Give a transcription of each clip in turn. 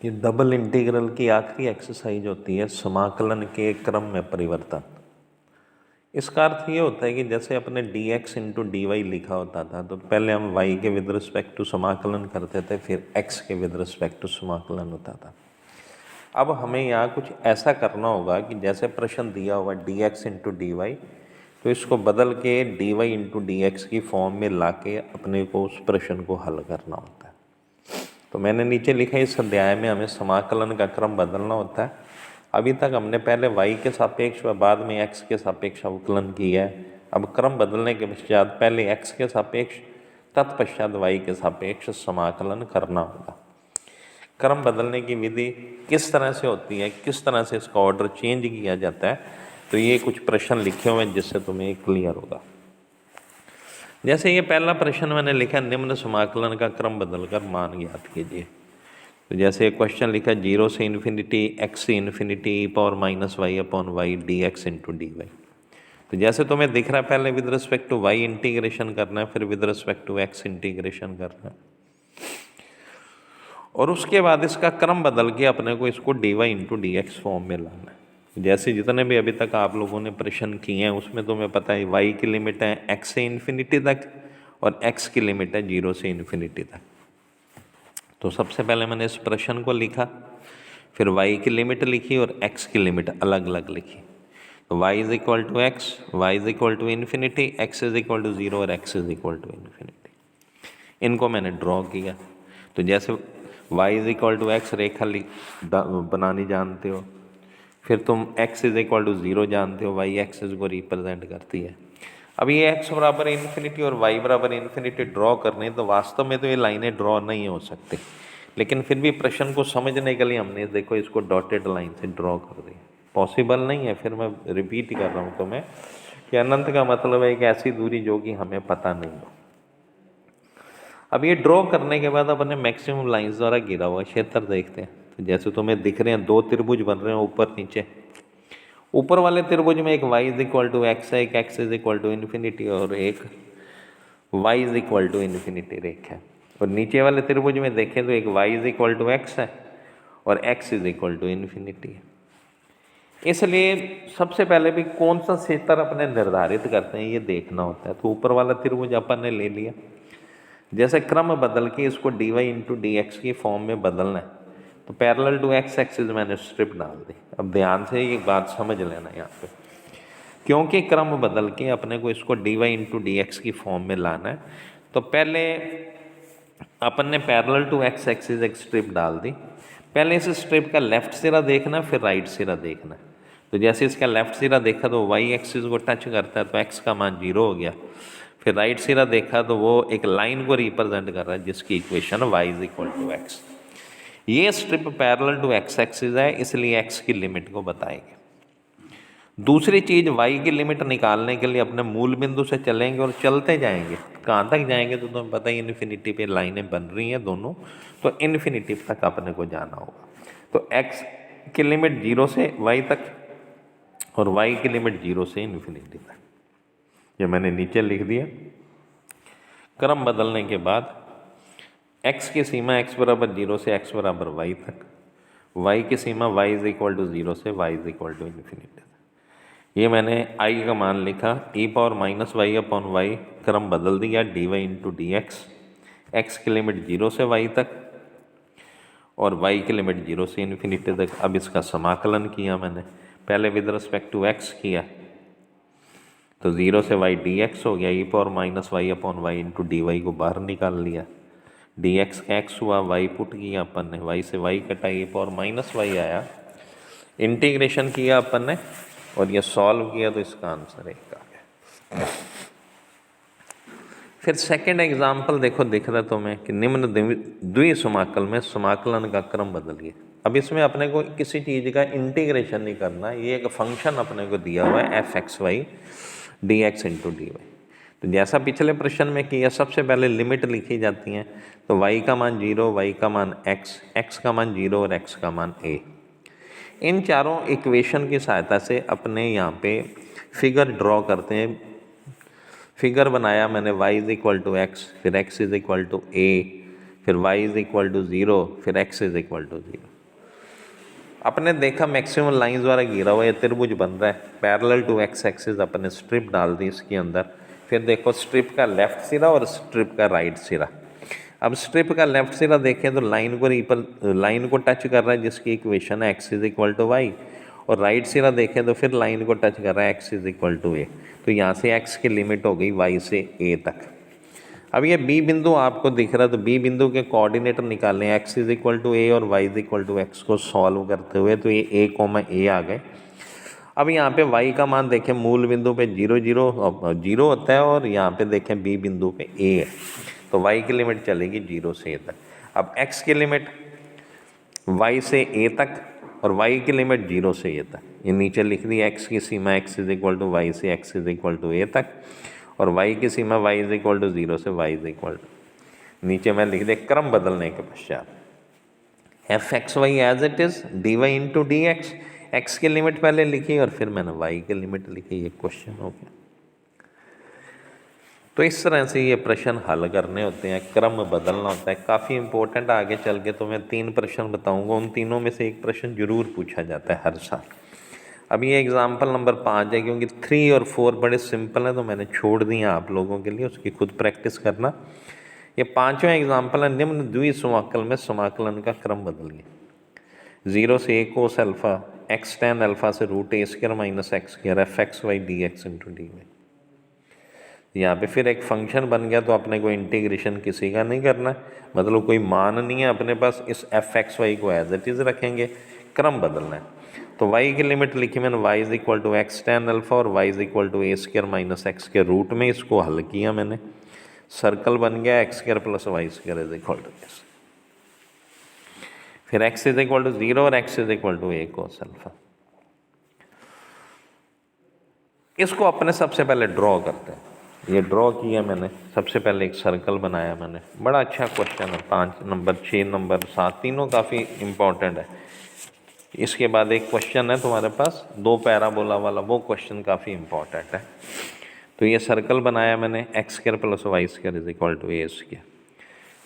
ये double integral की आखिरी एक्सरसाइज होती है समाकलन के क्रम में परिवर्तन। इसका अर्थ ये होता है कि जैसे अपने dx इंटू डी वाई लिखा होता था तो पहले हम y के विद रिस्पेक्ट टू समाकलन करते थे, फिर x के विद रिस्पेक्ट टू समाकलन होता था। अब हमें यहाँ कुछ ऐसा करना होगा कि जैसे प्रश्न दिया हुआ dx इंटू डी वाई, तो इसको बदल के dy इंटू डी एक्स की फॉर्म में ला के अपने को उस प्रश्न को हल करना होता है। तो मैंने नीचे लिखा है इस अध्याय में हमें समाकलन का क्रम बदलना होता है। अभी तक हमने पहले y के सापेक्ष व बाद में x के सापेक्ष अवकलन किया है। अब क्रम बदलने के पश्चात पहले x के सापेक्ष तत्पश्चात y के सापेक्ष समाकलन करना होगा। क्रम बदलने की विधि किस तरह से होती है, किस तरह से इसका ऑर्डर चेंज किया जाता है, तो ये कुछ प्रश्न लिखे हुए हैं जिससे तुम्हें क्लियर होगा। जैसे ये पहला प्रश्न मैंने लिखा, निम्न समाकलन का क्रम बदलकर मान ज्ञात कीजिए। तो जैसे क्वेश्चन लिखा 0 से इन्फिनिटी x से infinity e power minus y upon y d x into d y. तो जैसे तुम्हें दिख रहा है पहले with respect to y integration करना है, फिर with respect to x integration करना है, और उसके बाद इसका क्रम बदल के अपने को इसको dy into d x form में लाना है। जैसे जितने भी अभी तक आप लोगों ने प्रश्न किए हैं उसमें तुम्हें पता है y की लिमिट है x से इन्फिनिटी तक और x की लिमिट है 0 से इन्फिनिटी तक। तो सबसे पहले मैंने इस प्रश्न को लिखा, फिर y की लिमिट लिखी और x की लिमिट अलग अलग लिखी। तो y is equal to x, y is equal to infinity, x is equal to 0 और x is equal to infinity. इनको मैंने ड्रॉ किया। तो जैसे y is equal to x रेखा बनानी जानते हो, फिर तुम x इज इक्वल टू 0 जानते हो, y एक्सिस को रिप्रेजेंट करती है। अब ये x बराबर इन्फिनिटी और y बराबर इन्फिनिटी ड्रॉ करने, तो वास्तव में तो ये लाइनें ड्रॉ नहीं हो सकती, लेकिन फिर भी प्रश्न को समझने के लिए हमने देखो इसको डॉटेड लाइन से ड्रॉ कर दिया। पॉसिबल नहीं है, फिर मैं रिपीट कर रहा हूँ तुम्हें कि अनंत का मतलब है एक ऐसी दूरी जो कि हमें पता नहीं हो। अब ये ड्रॉ करने के बाद अपने मैक्सिमम लाइन्स द्वारा घिरा हुआ क्षेत्र देखते हैं। तो जैसे तुम्हें दिख रहे हैं दो त्रिभुज बन रहे हैं ऊपर नीचे। ऊपर वाले त्रिभुज में एक y is equal to x है, एक x is equal to infinity और एक y is equal to infinity रेखा है। और नीचे वाले त्रिभुज में देखें तो एक y is equal to x है और x is equal to infinity है। इसलिए सबसे पहले भी कौन सा क्षेत्र अपने निर्धारित करते हैं ये देखना होता है। तो ऊपर वाला त्रिभुज अपन ने ले लिया, जैसे क्रम बदल के इसको dy इंटू डी एक्स की फॉर्म में बदलना है, तो पैरेलल टू x एक्सिस मैंने स्ट्रिप डाल दी। अब ध्यान से ये बात समझ लेना यहाँ पे, क्योंकि क्रम बदल के अपने को इसको dy इंटू डी एक्स की फॉर्म में लाना है, तो पहले अपन ने पैरेलल टू x एक्सिस एक स्ट्रिप डाल दी। पहले इस स्ट्रिप का लेफ्ट सिरा देखना, फिर राइट सिरा देखना। तो जैसे इसका लेफ्ट सिरा देखा तो y एक्सिस को टच करता है तो x का मान 0 हो गया। फिर राइट सिरा देखा तो वो एक लाइन को रिप्रेजेंट कर रहा है जिसकी equation y is equal to x. ये strip parallel to x axis है, इसलिए x की लिमिट को बताएंगे। दूसरी चीज y की लिमिट निकालने के लिए अपने मूल बिंदु से चलेंगे और चलते जाएंगे। कहाँ तक जाएंगे तो तुम्हें पता ही इन्फिनिटी पे लाइनें बन रही हैं दोनों, तो इन्फिनिटी तक अपने को जाना होगा। तो x की लिमिट 0 से y तक और y की लिमिट 0 से इन्फिनिटी तक, ये मैंने नीचे लिख दिया। क्रम बदलने के बाद x की सीमा x बराबर 0 से x बराबर y तक, y की सीमा y इज इक्वल टू 0 से y is equal to infinity तक। ये मैंने i का मान लिखा e power minus y upon y, क्रम बदल दिया dy into d x. X की लिमिट 0 से y तक और y की लिमिट 0 से इन्फिनिटी तक। अब इसका समाकलन किया मैंने, पहले विद रिस्पेक्ट टू x किया तो 0 से y dx हो गया, e power minus y upon y into d y को बाहर निकाल लिया। dx का x हुआ, y पुट किया अपन ने, y से y कटा, e पावर माइनस वाई आया। इंटीग्रेशन किया अपन ने और ये सॉल्व किया तो इसका आंसर एक आ गया। फिर सेकंड एग्जाम्पल देखो, दिख रहा तुम्हें कि निम्न द्वि समाकल में समाकलन का क्रम बदलिए। अब इसमें अपने को किसी चीज़ का इंटीग्रेशन नहीं करना, ये एक फंक्शन अपने को दिया हुआ है f x y d x into d y. तो जैसा पिछले प्रश्न में किया, सबसे पहले लिमिट लिखी जाती हैं। तो y का मान 0, y का मान x, x का मान 0 और x का मान a। इन चारों इक्वेशन की सहायता से अपने यहाँ पे फिगर ड्रॉ करते हैं। फिगर बनाया मैंने y is equal to x, फिर x is equal to a, फिर y इज इक्वल टू 0, फिर x इज इक्वल टू 0। अपने देखा मैक्सिमम लाइंस द्वारा घिरा हुआ ये त्रिभुज बन रहा है, पैरेलल टू x एक्सिस अपने स्ट्रिप डाल दी इसके अंदर। फिर देखो स्ट्रिप का लेफ्ट सिरा और स्ट्रिप का राइट सिरा। अब स्ट्रिप का लेफ्ट सिरा देखें तो लाइन को टच कर रहा है जिसकी इक्वेशन है x is equal to y, और राइट सिरा देखें तो फिर लाइन को टच कर रहा है x इज इक्वल टू ए। तो यहाँ से x की लिमिट हो गई y से a तक। अब ये B बिंदु आपको दिख रहा है, तो B बिंदु के कोऑर्डिनेटर निकालने हैं, x is equal to a और y is equal to x को सॉल्व करते हुए, तो ये a, आ गए। अब यहाँ पे y का मान देखें, मूल बिंदु पे 0 होता है और यहाँ पे देखें B बिंदु पे a है, तो y की लिमिट चलेगी 0 से a तक। अब x की लिमिट y से a तक और y की लिमिट 0 से a तक, ये नीचे लिख दी x की सीमा x is equal to y से x is equal to a तक, और y की सीमा y इज इक्वल टू 0 से y इज इक्वल टू, नीचे मैं लिख दे क्रम बदलने के पश्चात f x y as it is d y into d x, x की लिमिट पहले लिखी और फिर मैंने y की लिमिट लिखी, ये क्वेश्चन हो गया। तो इस तरह से ये प्रश्न हल करने होते हैं, क्रम बदलना होता है, काफ़ी इंपॉर्टेंट। आगे चल के तो मैं 3 प्रश्न बताऊंगा, उन तीनों में से एक प्रश्न जरूर पूछा जाता है हर साल। अब ये एग्जाम्पल नंबर 5 है, क्योंकि 3 और 4 बड़े सिंपल हैं तो मैंने छोड़ दिया आप लोगों के लिए, उसकी खुद प्रैक्टिस करना। ये 5वां एग्जाम्पल है, निम्न द्विसमाकल में समाकलन का क्रम बदलिए। 0 से a cos alpha x tan alpha से root a square minus x square f x y d x into d y. यहाँ पे फिर एक फंक्शन बन गया, तो अपने को इंटीग्रेशन किसी का नहीं करना, मतलब कोई मान नहीं है अपने पास, इस एफ एक्स वाई को एज इट इज़ रखेंगे, क्रम बदलना है। तो y की लिमिट लिखी मैंने y is equal to x tan alpha और y is equal to a square minus x के रूट में, इसको हल किया मैंने, सर्कल बन गया x square plus y square is equal to this. फिर x इज इक्वल टू 0 और x is equal to a cos alpha. इसको अपने सबसे पहले ड्रॉ करते हैं। ये ड्रॉ किया मैंने, सबसे पहले एक सर्कल बनाया मैंने, बड़ा अच्छा क्वेश्चन है, 5 नंबर 6 नंबर 7 तीनों काफ़ी इंपॉर्टेंट है। इसके बाद एक क्वेश्चन है तुम्हारे पास 2 पैराबोला वाला, वो क्वेश्चन काफ़ी इंपॉर्टेंट है। तो ये सर्कल बनाया मैंने, x square plus y square is equal to a square.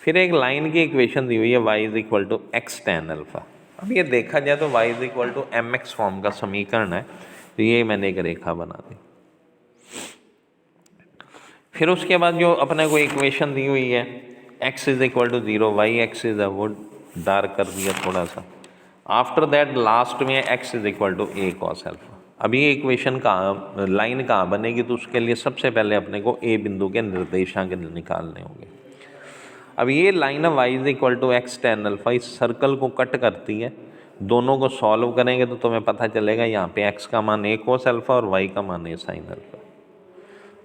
फिर एक लाइन की इक्वेशन दी हुई है y is equal to x tan alpha. अब ये देखा जाए तो y is equal to m x form का समीकरण है, तो ये मैंने एक रेखा बना दी। फिर उसके बाद जो अपने को इक्वेशन दी हुई है x is equal to 0 y x is वो डार्क कर दिया थोड़ा सा। आफ्टर दैट लास्ट में x is equal to a cos alpha. अभी ये इक्वेशन कहाँ, लाइन कहाँ बनेगी, तो उसके लिए सबसे पहले अपने को a बिंदु के निर्देशांक निकालने होंगे। अब ये लाइन है y is equal to x tan alpha, इस सर्कल को कट करती है, दोनों को सॉल्व करेंगे तो तुम्हें पता चलेगा यहाँ पे x का मान a कोस अल्फा और y का मान a साइन अल्फा।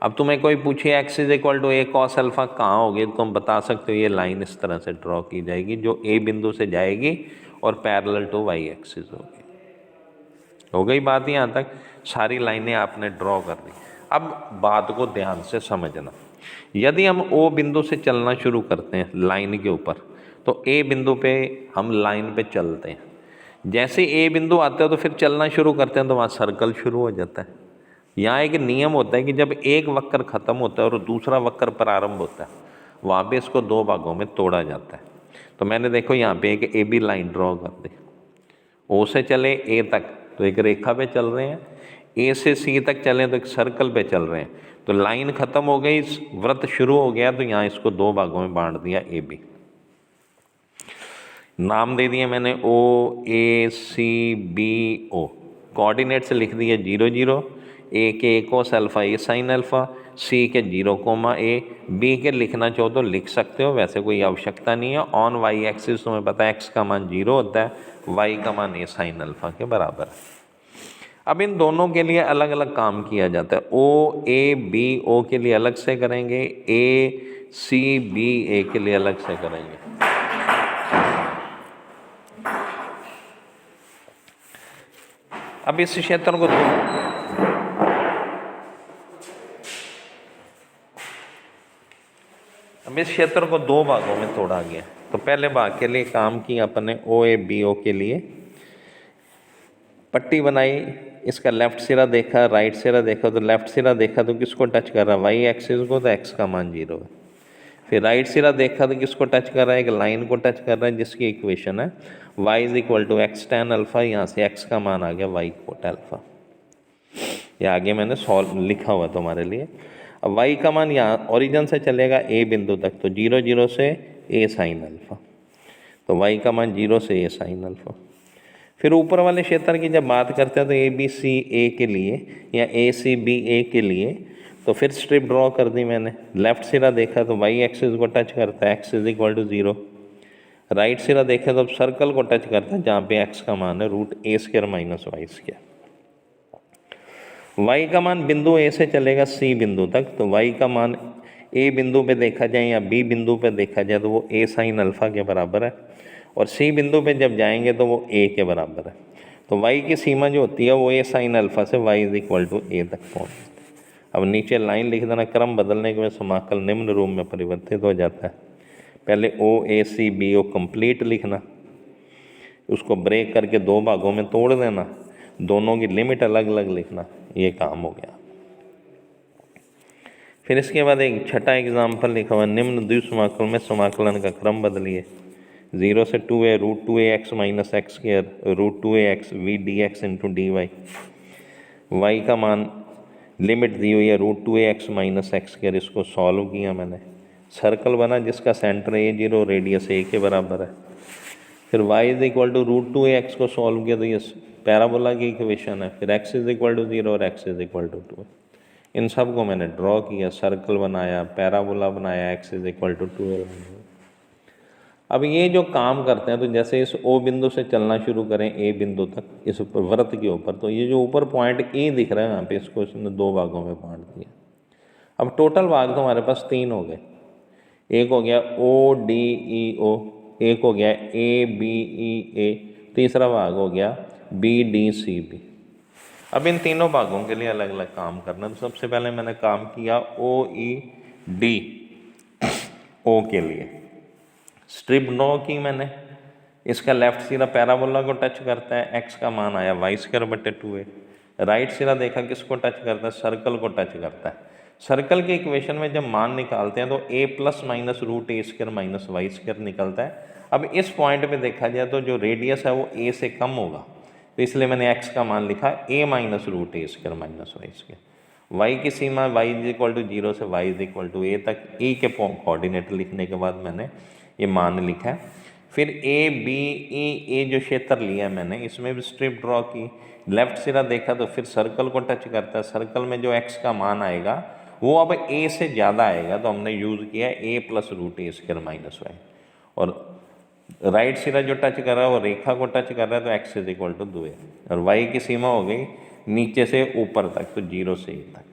अब तुम्हें कोई पूछे x is equal to a cos alpha कहाँ होगी, तो तुम बता सकते हो ये लाइन इस तरह से ड्रॉ की जाएगी जो a बिंदु से जाएगी और पैरेलल टू y एक्सिस होगी। हो गई बात, यहाँ तक सारी लाइनें आपने ड्रॉ कर दी। अब बात को ध्यान से समझना, यदि हम O बिंदु से चलना शुरू करते हैं लाइन के ऊपर, तो A बिंदु पे हम लाइन पे चलते हैं, जैसे A बिंदु आता है तो फिर चलना शुरू करते हैं, तो वहाँ सर्कल शुरू हो जाता है। यहाँ एक नियम होता है कि जब एक वक्र ख़त्म होता है और दूसरा वक्र प्रारंभ होता है, वहाँ पे इसको 2 भागों में तोड़ा जाता है। तो मैंने देखो यहाँ पे एक ए बी लाइन ड्रॉ कर दी, O से चले A तक तो एक रेखा पे चल रहे हैं, A से C तक चलें तो एक सर्कल पे चल रहे हैं। तो लाइन ख़त्म हो गई, वृत्त शुरू हो गया, तो यहाँ इसको 2 भागों में बांट दिया ए बी। नाम दे दिए मैंने O A C B O, coordinate से लिख दिए 0 0, A के a cos alpha a sine alpha, C के 0 कोमा a, B के लिखना चाहो तो लिख सकते हो, वैसे कोई आवश्यकता नहीं है। ऑन y एक्सिस तुम्हें पता है x का मान 0 होता है, y का मान a साइन अल्फा के बराबर है। अब इन दोनों के लिए अलग अलग काम किया जाता है, O A B O के लिए अलग से करेंगे, A C B A के लिए अलग से करेंगे। अब इस क्षेत्र को अब इस क्षेत्र को 2 भागों में तोड़ा गया। तो पहले भाग के लिए काम किया अपने O A B O के लिए, पट्टी बनाई, इसका लेफ्ट सिरा देखा राइट सिरा देखा, तो लेफ्ट सिरा देखा तो किसको टच कर रहा है y एक्सिस को, तो x का मान 0 है। फिर राइट सिरा देखा तो किसको टच कर रहा है, एक लाइन को टच कर रहा है जिसकी इक्वेशन है y is equal to x tan alpha, यहाँ से x का मान आ गया y कोट अल्फ़ा। ये आगे मैंने सॉल्व लिखा हुआ तुम्हारे लिए। अब y का मान यहाँ ओरिजिन से चलेगा a बिंदु तक, तो 0 0 से a साइन अल्फ़ा, तो y का मान 0 से a साइन अल्फ़ा। फिर ऊपर वाले क्षेत्र की जब बात करते हैं तो ए बी सी ए के लिए या ए सी बी ए के लिए, तो फिर स्ट्रिप ड्रॉ कर दी मैंने। लेफ्ट सिरा देखा तो वाई एक्सिस को टच करता है, x is equal to 0। Right सिरा देखा तो सर्कल को टच करता है जहाँ पे एक्स का मान है root a square minus y square. Y का मान बिंदु ए से चलेगा सी बिंदु तक, तो वाई का मान ए बिंदु पे देखा जाए या बी बिंदु पे देखा जाए तो वो ए साइन अल्फ़ा के बराबर है, और सी बिंदु पे जब जाएंगे तो वो ए के बराबर है। तो वाई की सीमा जो होती है वो ए साइन अल्फ़ा से वाई इज इक्वल टू ए तक पहुँचती है। अब नीचे लाइन लिख देना, क्रम बदलने के बाद समाकल निम्न रूप में परिवर्तित हो जाता है। पहले ओ ए सी बी ओ कंप्लीट लिखना, उसको ब्रेक करके दो भागों में तोड़ देना, दोनों की लिमिट अलग अलग लिखना, ये काम हो गया। फिर इसके बाद एक छठा एग्जाम्पल लिखा हुआ, निम्न द्विसमाकल में समाकलन का क्रम बदलिए। 0 से 2a root 2a x minus x square root 2a x v d x into d y. Y का मान लिमिट दी हुई है root 2a x minus x square, इसको सॉल्व किया मैंने। सर्कल बना जिसका सेंटर a0 रेडियस a के बराबर है। फिर y is equal to root 2a x को सॉल्व किया तो ये पैराबोला की इक्वेशन है। फिर x इज इक्वल टू 0 और x इज इक्वल टू 2। इन सब को मैंने ड्रॉ किया, सर्कल बनाया, पैराबोला बनाया, x is equal to 2a। अब ये जो काम करते हैं तो जैसे इस O बिंदु से चलना शुरू करें A बिंदु तक इस ऊपर वृत्त के ऊपर, तो ये जो ऊपर पॉइंट E दिख रहा है यहाँ पे, इसको इसने दो भागों में बांट दिया। अब टोटल भाग तो हमारे पास 3 हो गए, एक हो गया ODEO, एक हो गया ABEA, तीसरा भाग हो गया BDCB। अब इन तीनों भागों के लिए अलग अलग काम करना। तो सबसे पहले मैंने काम किया OEDO के लिए, स्ट्रिप ड्रॉ की मैंने। इसका लेफ्ट सिरा पैराबोला को टच करता है, एक्स का मान आया वाई स्क्वायर बटे 2a। राइट सिरा देखा किसको टच करता है, सर्कल को टच करता है। सर्कल के इक्वेशन में जब मान निकालते हैं तो a plus minus root a square minus y square निकलता है। अब इस पॉइंट पे देखा जाए तो जो रेडियस है वो a से कम होगा, तो इसलिए मैंने x का मान लिखा a minus root a square minus y square. y की सीमा y इज इक्वल टू 0 से y is equal to a तक, e के कोऑर्डिनेट लिखने के बाद मैंने ये मान लिखा है। फिर ABEA जो क्षेत्र लिया मैंने, इसमें भी स्ट्रिप ड्रॉ की। लेफ्ट सिरा देखा तो फिर सर्कल को टच करता है, सर्कल में जो x का मान आएगा वो अब a से ज़्यादा आएगा, तो हमने यूज़ किया a plus root a square minus y. और राइट सिरा जो टच कर रहा है वो रेखा को टच कर रहा है, तो x is equal to 2a, और y की सीमा हो गई नीचे से ऊपर तक, तो 0 से a तक।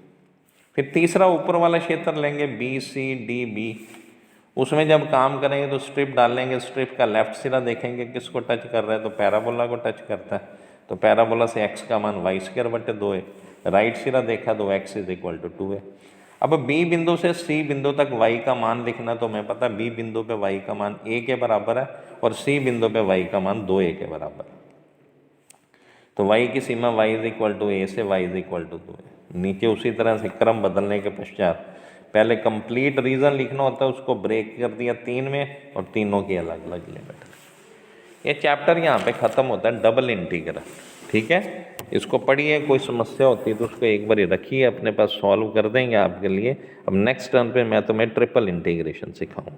फिर तीसरा ऊपर वाला क्षेत्र लेंगे BCDB, उसमें जब काम करेंगे तो स्ट्रिप डालेंगे। स्ट्रिप का लेफ्ट सिरा देखेंगे किसको टच कर रहा है, तो पैराबोला को टच करता है, तो पैराबोला से x का मान वाई स्क्वायर बटे 2a। राइट सिरा देखा तो x is equal to 2a। अब B बिंदु से C बिंदु तक y का मान लिखना, तो मैं पता B बिंदु पे y का मान a के बराबर है और C बिंदु पे y का मान 2a के बराबर है। तो y की सीमा y is equal to a से y is equal to 2a। नीचे उसी तरह से क्रम बदलने के पश्चात पहले कंप्लीट रीजन लिखना होता है, उसको ब्रेक कर दिया 3 में और तीनों की अलग अलग लिमिट। ये चैप्टर यहाँ पे ख़त्म होता है, डबल इंटीग्रल। ठीक है, इसको पढ़िए, कोई समस्या होती है तो उसको एक बार रखिए अपने पास, सॉल्व कर देंगे आपके लिए। अब नेक्स्ट टर्न पे मैं तुम्हें ट्रिपल इंटीग्रेशन सिखाऊँ।